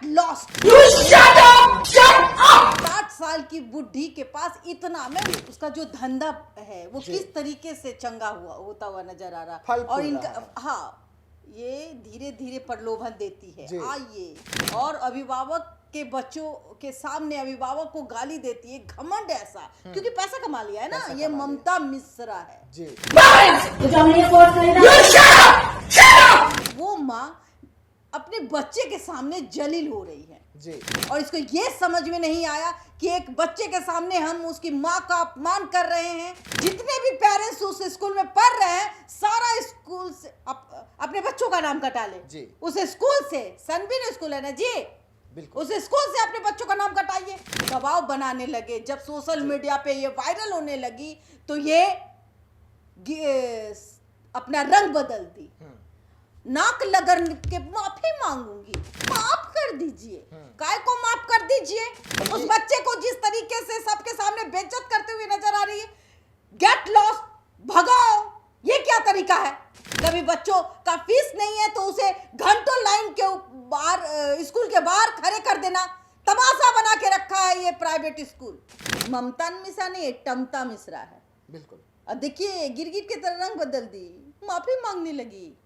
Get lost. 60 साल की बुढ़ी के पास इतना में उसका जो धंधा है वो किस तरीके से चंगा होता हुआ नजर आ रहा। और इनका हाँ, ये धीरे धीरे प्रलोभन देती है, आइए, और अभिभावक के बच्चों के सामने अभिभावक को गाली देती है, घमंड ऐसा, क्योंकि पैसा कमा लिया है ना। ये ममता मिश्रा है जी। वो माँ अपने बच्चे के सामने जलील हो रही है जी। और इसको ये समझ में नहीं आया कि एक बच्चे के सामने हम उसकी माँ का अपमान कर रहे हैं। जितने भी पेरेंट्स उस स्कूल में पढ़ रहे हैं, सारा स्कूल से अपने बच्चों का नाम कटा ले जी। उस स्कूल से, सनबीन स्कूल है ना जी, उस स्कूल से अपने बच्चों का नाम कटाइए। दबाव बनाने लगे। जब सोशल मीडिया पे ये वायरल होने लगी तो ये अपना रंग बदल दी। नाक लगन के माफी मांगूंगी, माफ कर दीजिए। काय को माफ कर दीजिए? उस बच्चे को जिस तरीके से सबके सामने बेइज्जत करते हुए नजर आ रही है। गेट लॉस्ट, भगाओ, ये क्या तरीका है? कभी बच्चों का फीस नहीं है तो उसे घंटों लाइन के बाहर, स्कूल के बाहर खड़े कर देना, तमाशा बना के रखा है ये प्राइवेट स्कूल। ममता मिश्रा नहीं, टमता मिश्रा है बिल्कुल। अब देखिए गिरगिट की तरह रंग बदल दी, माफी मांगने लगी।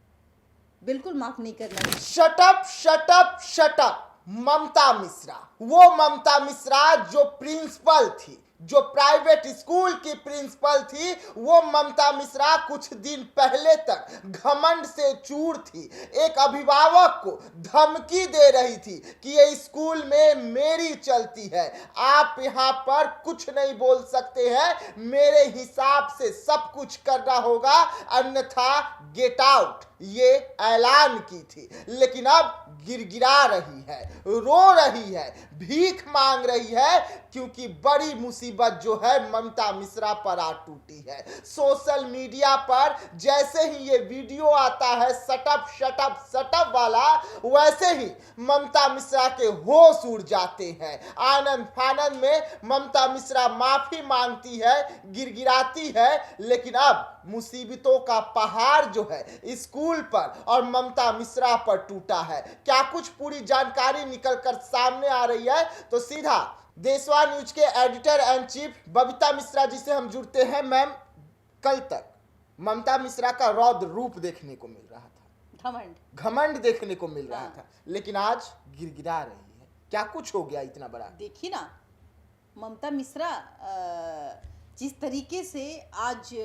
बिल्कुल माफ नहीं करना। Shut up, shut up, shut up. Mamta Mishra, वो ममता मिश्रा जो प्रिंसिपल थी, जो प्राइवेट स्कूल की प्रिंसिपल थी, वो ममता मिश्रा कुछ दिन पहले तक घमंड से चूर थी। एक अभिभावक को धमकी दे रही थी कि ये स्कूल में मेरी चलती है, आप यहाँ पर कुछ नहीं बोल सकते हैं, मेरे हिसाब से सब कुछ करना होगा, अन्यथा गेट आउट, ये ऐलान की थी। लेकिन अब गिड़गिड़ा रही है, रो रही है, भीख मांग रही है, क्योंकि बड़ी मुसीबत जो है ममता मिश्रा पर आ टूटी है। सोशल मीडिया पर जैसे ही ये वीडियो आता है सटअप शटअप सटअप वाला, वैसे ही ममता मिश्रा के होश उड़ जाते हैं। आनंद फानंद में ममता मिश्रा माफी मांगती है, गिड़गिड़ाती है, लेकिन अब मुसीबतों का पहाड़ जो है स्कूल पर और ममता मिश्रा पर टूटा है। क्या कुछ पूरी जानकारी निकलकर सामने आ रही है, तो सीधा देशवा न्यूज के editor and chief Babita Mishra ji से हम जुड़ते हैं। मैम, कल तक ममता मिश्रा का रौद्र रूप देखने को मिल रहा था, घमंड देखने को मिल रहा था, लेकिन आज गिड़गिड़ा रही है। क्या कुछ हो गया इतना बड़ा? देखिए ना, ममता मिश्रा जिस तरीके से आज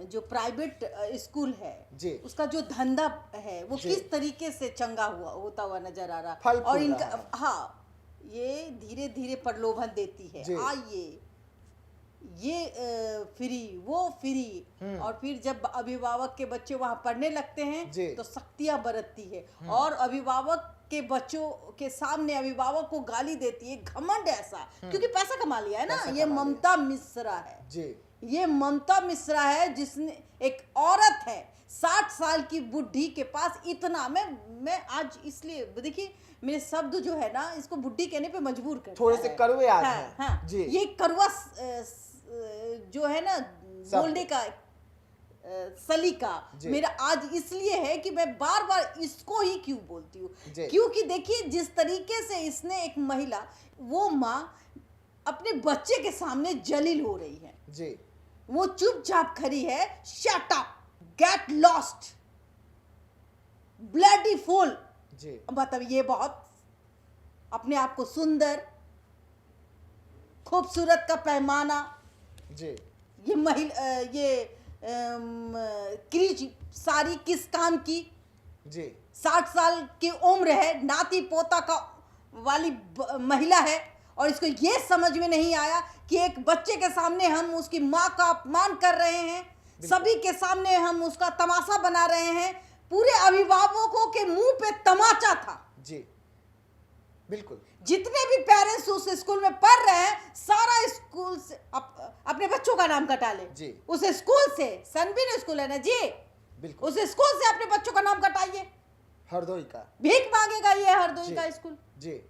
जो प्राइवेट स्कूल है जी, उसका जो धंधा है वो किस तरीके से चंगा होता हुआ नजर आ रहा। और इनका हाँ, ये धीरे धीरे प्रलोभन देती है, आइए, ये फ्री, वो फ्री। और फिर जब अभिभावक के बच्चे वहां पढ़ने लगते हैं तो सख्तियां बरतती है, और अभिभावक के बच्चों के सामने अभिभावक को गाली देती है, घमंड ऐसा, क्योंकि पैसा कमा लिया है ना। ये ममता मिश्रा है जी। ये ममता मिश्रा है जिसने, एक औरत है, 60 साल की बुढ़ी के पास इतना मैं आज इसलिए देखिए मेरे शब्द जो है ना, इसको बुढ़ी कहने पे मजबूर करता है, थोड़े से कड़वे आज हैं। हाँ, जी। ये कड़वा जो है ना बोलने का सलीका मेरा आज इसलिए है कि मैं बार बार इसको ही क्यों बोलती हूँ, क्योंकि देखिए जिस तरीके से इसने एक महिला, वो माँ अपने बच्चे के सामने जलील हो रही है जी। वो चुपचाप खड़ी है, shut up, get lost, bloody fool जी। मतलब ये बहुत अपने आप को सुंदर, खूबसूरत का पैमाना जी। ये महिला, ये क्रीज सारी किस काम की जी। 60 साल की उम्र है, नाती पोता का वाली महिला है, और इसको ये समझ में नहीं आया कि एक बच्चे के सामने हम उसकी माँ का अपमान कर रहे हैं, सभी के सामने हम उसका तमाशा बना रहे हैं। पूरे अभिभावकों के मुंह पे तमाचा था जी, बिल्कुल। जितने भी पेरेंट्स उस स्कूल में पढ़ रहे हैं, सारा स्कूल से अपने बच्चों का नाम कटा ले जी। उस स्कूल से, सनबीन स्कूल है ना जी, बिल्कुल, उस स्कूल से अपने बच्चों का नाम कटाइए। हरदोई का भीख मांगेगा ये हरदोई का स्कूल जी।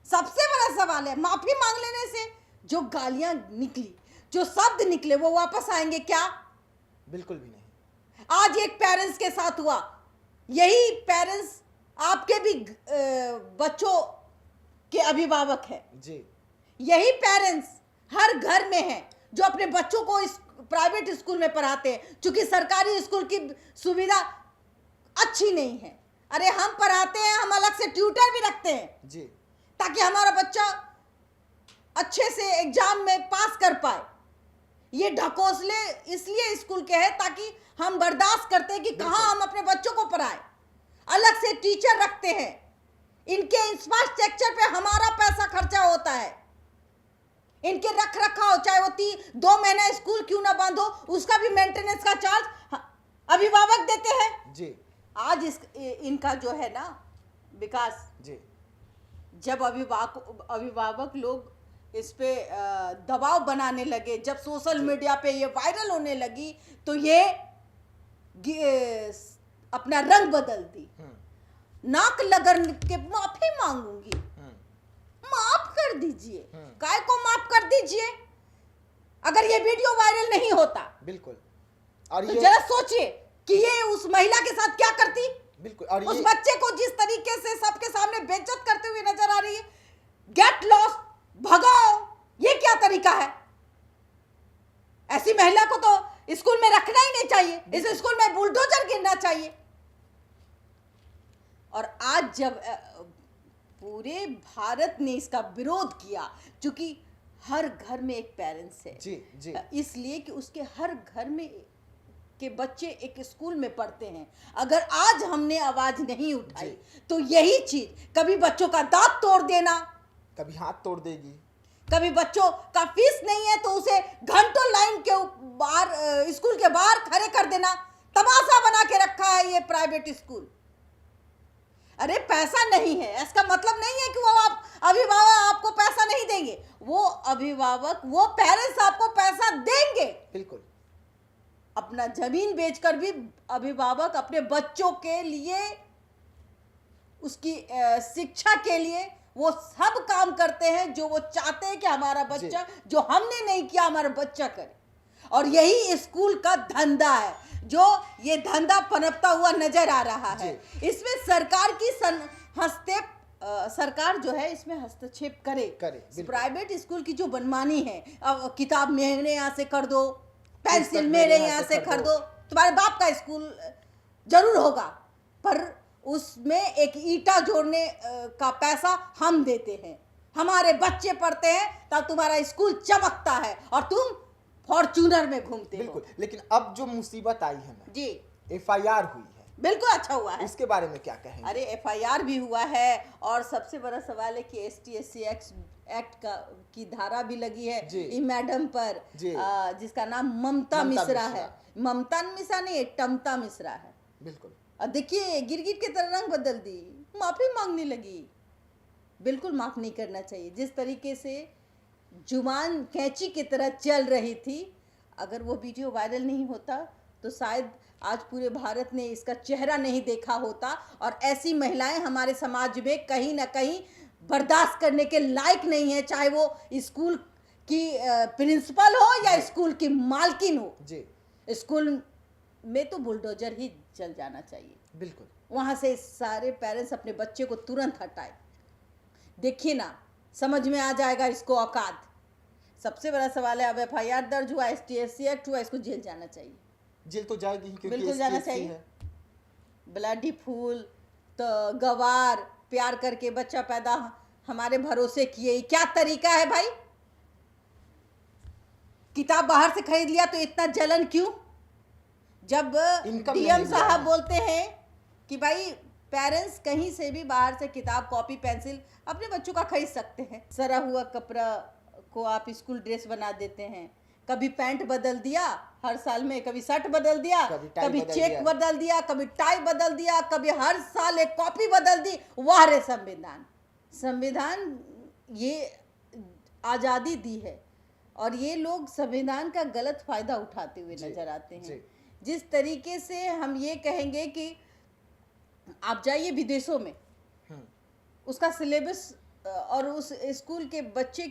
सबसे बड़ा सवाल है, माफी मांग लेने से जो गालियां निकली, जो शब्द निकले, वो वापस आएंगे क्या? बिल्कुल भी नहीं। आज एक पेरेंट्स के साथ हुआ, यही पेरेंट्स आपके भी बच्चों के अभिभावक हैं जी, यही पेरेंट्स हर घर में हैं जो अपने बच्चों को इस प्राइवेट स्कूल में पढ़ाते हैं। क्योंकि सरकारी स्कूल की सुविधा अच्छी नहीं है। अरे हम पढ़ाते हैं, हम अलग से ट्यूटर भी रखते हैं जी, ताकि हमारा बच्चा अच्छे से एग्जाम में पास कर पाए। ये ढकोसले इसलिए स्कूल के हैं ताकि हम बर्दाश्त करते हैं कि कहाँ हम अपने बच्चों को पढ़ाएं। अलग से टीचर रखते हैं, इनके इंफ्रास्ट्रक्चर पे हमारा पैसा खर्चा होता है। इनके रख रखाव, चाहे वो 2 महीना स्कूल क्यों ना बंद हो, उसका भी मेंटेनेंस का चार्ज अभिभावक देते हैं जी। आज इनका जो है ना विकास जी, जब अभिभावक लोग इस पे दबाव बनाने लगे, जब सोशल मीडिया पे ये वायरल होने लगी, तो ये अपना रंग बदल दी। नाक लगन के माफी मांगूंगी, माफ कर दीजिए। काय को माफ कर दीजिए? अगर ये वीडियो वायरल नहीं होता, बिल्कुल, और तो ये जरा सोचिए कि ये उस महिला के साथ क्या करती। बिल्कुल, और उस ये बच्चे को जिस तरीके से सबके सामने बेइज्जत करते हुए नजर आ रही है, गेट लॉस्ट, भगाओ, ये क्या तरीका है? ऐसी महिला को तो स्कूल में रखना ही नहीं चाहिए, इस स्कूल में बुलडोजर गिरना चाहिए। और आज जब पूरे भारत ने इसका विरोध किया, क्योंकि हर घर में एक पेरेंट्स है जी, जी, इसलिए कि उसके हर घर में के बच्चे एक स्कूल में पढ़ते हैं। अगर आज हमने आवाज नहीं उठाई तो यही चीज कभी बच्चों का दांत तोड़ देना, कभी हाथ तोड़ देगी, कभी बच्चों का फीस नहीं है तो उसे घंटों लाइन के बाहर, स्कूल के बाहर खड़े कर देना। तमाशा बना के रखा है ये प्राइवेट स्कूल। अरे पैसा नहीं है, इसका मतलब नहीं है कि वो आप अभिभावक आपको पैसा नहीं देंगे। वो अभिभावक, वो पेरेंट्स आपको पैसा देंगे। बिल्कुल, अपना जमीन बेचकर भी अभिभावक अपने बच्चों के लिए, उसकी शिक्षा के लिए वो सब काम करते हैं जो वो चाहते हैं कि हमारा बच्चा, जो हमने नहीं किया, हमारा बच्चा करे। और यही स्कूल का धंधा है, जो ये धंधा पनपता हुआ नजर आ रहा है। इसमें सरकार की सरकार जो है इसमें हस्तक्षेप करे। प्राइवेट स्कूल की जो मनमानी है, अब किताब मेरे यहाँ से कर दो, पेंसिल मेरे यहाँ से कर दो, तुम्हारे बाप का स्कूल जरूर होगा, पर उसमें एक ईंटा जोड़ने का पैसा हम देते हैं। हमारे बच्चे पढ़ते हैं तब तुम्हारा स्कूल चमकता है और तुम फॉर्च्यूनर में घूमते हो। बिल्कुल, लेकिन अब जो मुसीबत आई है ना जी, FIR हुई है, बिल्कुल अच्छा हुआ है। इसके बारे में क्या कहेंगे? अरे FIR भी हुआ है और सबसे बड़ा सवाल है कि ST/SC एक्ट की धारा भी लगी है इस मैडम पर, जिसका नाम ममता मिश्रा है। ममता मिश्रा नहीं, टमता मिश्रा है। बिल्कुल, और देखिए गिरगिट की तरह रंग बदल दी, माफी मांगने लगी। बिल्कुल माफ नहीं करना चाहिए। जिस तरीके से जुबान कैंची की तरह चल रही थी, अगर वो वीडियो वायरल नहीं होता तो शायद आज पूरे भारत ने इसका चेहरा नहीं देखा होता। और ऐसी महिलाएं हमारे समाज में कहीं ना कहीं बर्दाश्त करने के लायक नहीं है, चाहे वो स्कूल की प्रिंसिपल हो या स्कूल की मालकिन हो। जी, स्कूल में तो बुलडोजर ही चल जाना चाहिए। बिल्कुल, वहां से सारे पेरेंट्स अपने बच्चे को तुरंत हटाए। देखिए ना, समझ में आ जाएगा इसको औकात। सबसे बड़ा सवाल है, अब FIR दर्ज हुआ, ST/SC एक्ट हुआ, इसको जेल जाना चाहिए। जेल तो जाएगी ही, क्योंकि बिल्कुल जाना चाहिए। ब्लडी फूल तो गवार प्यार करके बच्चा पैदा हमारे भरोसे किए, क्या तरीका है भाई? किताब बाहर से खरीद लिया तो इतना जलन क्यों? जब DM साहब बोलते हैं कि भाई पेरेंट्स कहीं से भी बाहर से किताब, कॉपी, पेंसिल अपने बच्चों का खरीद सकते हैं। सरा हुआ कपड़ा को आप स्कूल ड्रेस बना देते हैं। कभी पैंट बदल दिया हर साल में, कभी शर्ट बदल दिया, कभी चेक बदल दिया, कभी टाई बदल दिया, कभी हर साल एक कॉपी बदल दी। वाह रे संविधान! संविधान ये आज़ादी दी है और ये लोग संविधान का गलत फायदा उठाते हुए नजर आते हैं। जिस तरीके से हम ये कहेंगे कि आप जाइए विदेशों में, उसका सिलेबस और उस स्कूल के बच्चे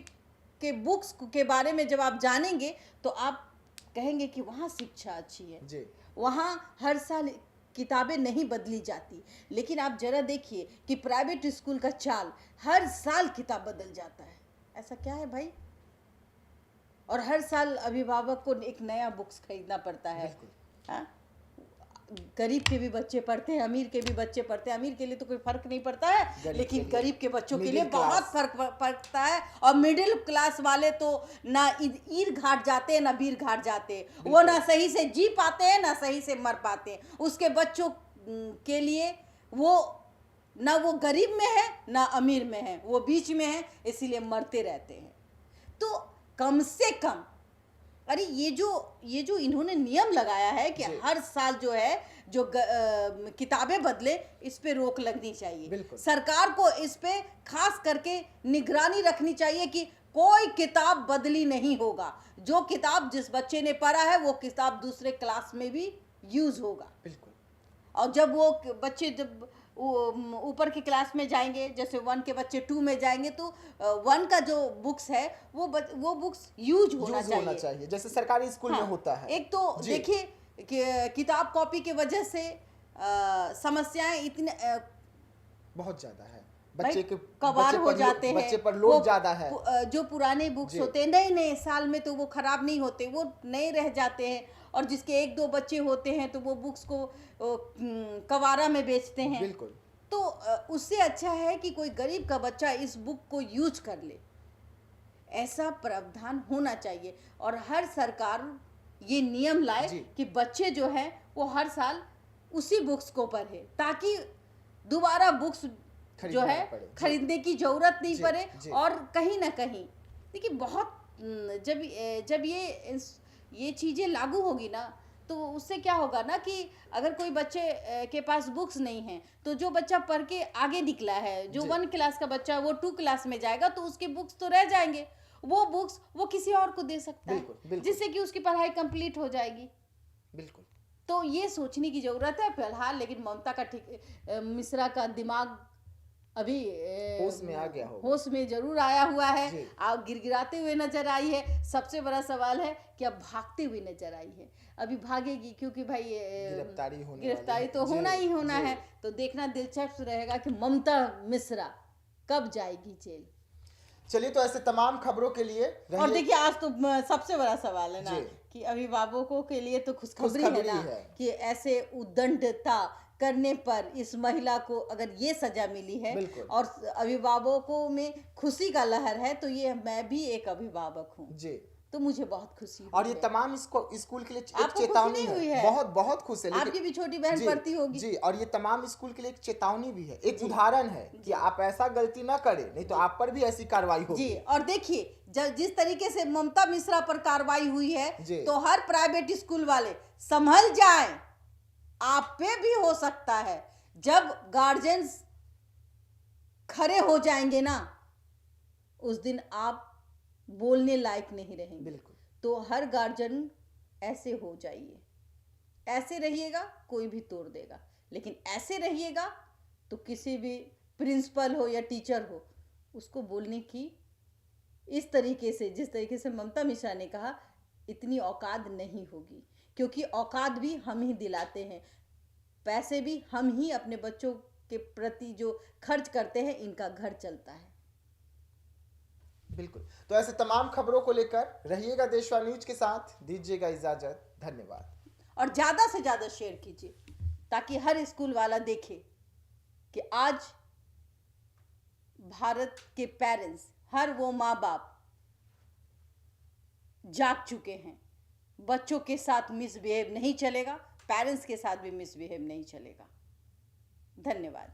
के बुक्स के बारे में जब आप जानेंगे तो आप कहेंगे कि वहाँ शिक्षा अच्छी है। वहाँ हर साल किताबें नहीं बदली जाती, लेकिन आप जरा देखिए कि प्राइवेट स्कूल का चाल, हर साल किताब बदल जाता है। ऐसा क्या है भाई? और हर साल अभिभावक को एक नया बुक्स खरीदना पड़ता है। हाँ, गरीब के भी बच्चे पढ़ते हैं, अमीर के भी बच्चे पढ़ते हैं। अमीर के लिए तो कोई फर्क नहीं पड़ता है, लेकिन गरीब के बच्चों के लिए बहुत फर्क पड़ता है। और मिडिल क्लास वाले तो ना ईर घाट जाते हैं ना बीर घाट जाते, वो ना सही से जी पाते हैं ना सही से मर पाते हैं। उसके बच्चों के लिए वो ना वो गरीब में है ना अमीर में है, वो बीच में है, इसीलिए मरते रहते हैं। तो कम से कम, अरे ये जो इन्होंने नियम लगाया है कि हर साल जो है जो किताबें बदले, इस पे रोक लगनी चाहिए। सरकार को इस पे खास करके निगरानी रखनी चाहिए कि कोई किताब बदली नहीं होगा। जो किताब जिस बच्चे ने पढ़ा है वो किताब दूसरे क्लास में भी यूज होगा। बिल्कुल। और जब वो बच्चे जब ऊपर की क्लास में जाएंगे, जैसे 1 के बच्चे 2 में जाएंगे, तो 1 का जो बुक्स है वो बुक्स यूज होना चाहिए, जैसे सरकारी स्कूल में होता है। एक तो देखिए कि किताब कॉपी की वजह से समस्याएं इतने बहुत ज्यादा है, बच्चे के कबार हो जाते हैं, बच्चे पर लोड ज्यादा है। जो पुराने बुक्स होते हैं नए साल में तो वो खराब नहीं होते, वो नए रह जाते हैं। और जिसके 1-2 बच्चे होते हैं तो वो बुक्स को कबारा में बेचते हैं। बिल्कुल। तो उससे अच्छा है कि कोई गरीब का बच्चा इस बुक को यूज कर ले, ऐसा प्रावधान होना चाहिए। और हर सरकार ये नियम लाए कि बच्चे जो है वो हर साल उसी बुक्स को पढ़े, ताकि दोबारा बुक्स जो है खरीदने की जरूरत नहीं पड़े। और कहीं ना कहीं देखिए, बहुत जब ये चीज़ें लागू होगी ना, तो उससे क्या होगा ना कि अगर कोई बच्चे के पास बुक्स नहीं है, तो जो बच्चा पढ़ के आगे निकला है, जो 1 क्लास का बच्चा वो 2 क्लास में जाएगा, तो उसके बुक्स तो रह जाएंगे। वो बुक्स वो किसी और को दे सकता है, जिससे कि उसकी पढ़ाई कंप्लीट हो जाएगी। बिल्कुल। तो ये सोचने की जरूरत है फिलहाल। लेकिन ममता मिश्रा का दिमाग अभी होश में आ गया होगा, होश में जरूर आया हुआ है। आप गिरगिराते हुए नजर आई है। सबसे बड़ा सवाल है कि अब भागते हुए नजर आई है। अभी भागेगी क्योंकि भाई गिरफ्तारी तो होना ही होना है। तो देखना दिलचस्प रहेगा कि ममता मिश्रा कब जाएगी जेल। चलिए, तो ऐसे तमाम खबरों के लिए और देखिए, आज तो सबसे बड़ा सवाल है ना कि अभिभावकों के लिए तो खुशखबरी है ना कि ऐसे उद्दंडता करने पर इस महिला को अगर ये सजा मिली है और अभिभावकों में खुशी का लहर है, तो ये मैं भी एक अभिभावक हूँ जी, तो मुझे बहुत खुशी और ये तमाम स्कूल के लिए एक चेतावनी है। बहुत खुश है। आपकी भी छोटी बहन पढ़ती होगी जी, और ये तमाम स्कूल के लिए एक चेतावनी भी है, एक उदाहरण है कि आप ऐसा गलती ना करें, नहीं तो आप पर भी ऐसी कार्रवाई होगी जी। और देखिए, जिस तरीके से ममता मिश्रा पर कार्रवाई हुई है, तो हर प्राइवेट स्कूल वाले संभल जाएं, आप पे भी हो सकता है। जब गार्जियंस खड़े हो जाएंगे ना, उस दिन आप बोलने लायक नहीं रहेंगे। बिल्कुल। तो हर गार्जियन ऐसे हो जाइए, ऐसे रहिएगा, कोई भी तोड़ देगा। लेकिन ऐसे रहिएगा तो किसी भी प्रिंसिपल हो या टीचर हो, उसको बोलने की इस तरीके से, जिस तरीके से ममता मिश्रा ने कहा, इतनी औकात नहीं होगी। क्योंकि औकात भी हम ही दिलाते हैं, पैसे भी हम ही अपने बच्चों के प्रति जो खर्च करते हैं, इनका घर चलता है। बिल्कुल। तो ऐसे तमाम खबरों को लेकर रहिएगा देशवा न्यूज के साथ। दीजिएगा इजाजत, धन्यवाद। और ज्यादा से ज्यादा शेयर कीजिए, ताकि हर स्कूल वाला देखे कि आज भारत के पेरेंट्स, हर वो माँ बाप जाग चुके हैं। बच्चों के साथ मिसबिहेव नहीं चलेगा, पेरेंट्स के साथ भी मिसबिहेव नहीं चलेगा। धन्यवाद।